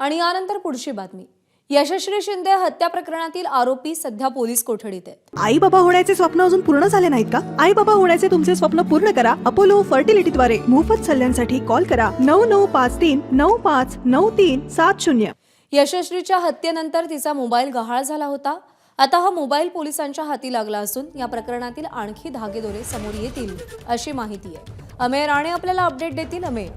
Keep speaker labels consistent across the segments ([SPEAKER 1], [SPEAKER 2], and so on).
[SPEAKER 1] आणि यानंतर पुढची बातमी। यशश्री शिंदे हत्या प्रकरणातील आरोपी सध्या पोलीस कोठडीत आहेत।
[SPEAKER 2] आई बाबा होण्याचे स्वप्न अजून पूर्ण झाले नाहीत का? आई बाबा होण्याचे तुमचे स्वप्न पूर्ण करा अपोलो फर्टिलिटीद्वारे। मोफत सल्ल्यांसाठी कॉल करा 9953959370।
[SPEAKER 1] यशश्रीच्या हत्येनंतर तिचा मोबाईल गहाळ झाला होता। आता हा मोबाईल पोलिसांच्या हाती लागला असून या प्रकरणातील आणखी धागेदोरे समोर येतील अशी माहिती आहे। अमेय राणे आपल्याला अपडेट देतील। अमेय,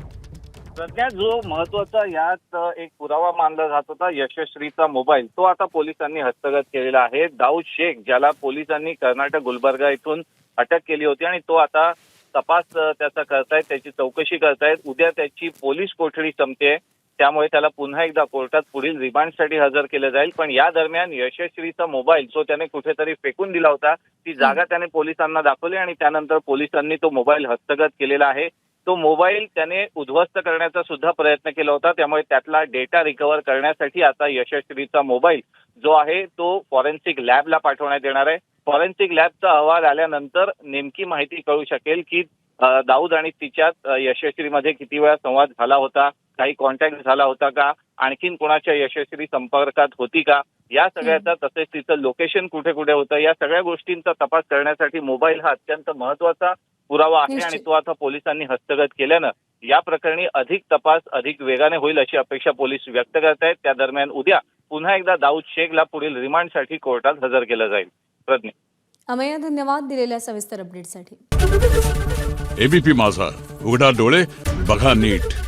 [SPEAKER 3] सध्या जो महत्वाचा यात एक पुरावा मानला जात होता यशश्रीचा मोबाईल, तो आता पोलिसांनी हस्तगत केलेला आहे। दाऊद शेख, ज्याला पोलिसांनी कर्नाटक गुलबर्गा इथून अटक केली होती आणि तो आता तपास त्याचा करतायत, त्याची चौकशी करतायत। उद्या त्याची पोलीस कोठडी संपते, त्यामुळे त्याला पुन्हा एकदा कोर्टात पुढील रिमांडसाठी हजर केलं जाईल। पण या दरम्यान यशश्रीचा मोबाईल जो त्याने कुठेतरी फेकून दिला होता, ती जागा त्याने पोलिसांना दाखवली आणि त्यानंतर पोलिसांनी तो मोबाईल हस्तगत केलेला आहे। तो मोबाईल त्याने उद्ध्वस्त करण्याचा सुद्धा प्रयत्न केला होता, त्यामुळे त्यातला डेटा रिकव्हर करण्यासाठी आता यशश्रीचा मोबाईल जो आहे तो फॉरेन्सिक लॅबला पाठवण्यात येणार आहे। फॉरेन्सिक लॅबचा अहवाल आल्यानंतर नेमकी माहिती कळू शकेल की दाऊद आणि तिच्यात यशश्रीमध्ये किती वेळा संवाद झाला होता, काही कॉन्टॅक्ट झाला होता का, आणखीन कोणाच्या यशस्वी संपर्कात होती का, या सगळ्याचा, तसेच तिचं लोकेशन कुठे कुठे होतं, या सगळ्या गोष्टींचा तपास करण्यासाठी मोबाईल हा अत्यंत महत्वाचा पुरावा आहे आणि तो आता पोलिसांनी हस्तगत केल्यानं या प्रकरणी अधिक तपास अधिक वेगाने होईल अशी अपेक्षा पोलीस व्यक्त करतायत। त्या दरम्यान उद्या पुन्हा एकदा दाऊद शेखला पुढील रिमांडसाठी कोर्टात हजर केलं जाईल। प्रज्ञा,
[SPEAKER 1] अमेय, धन्यवाद दिलेल्या सविस्तर अपडेटसाठी।
[SPEAKER 4] एबीपी माझा, उघडा डोळे बघा नीट।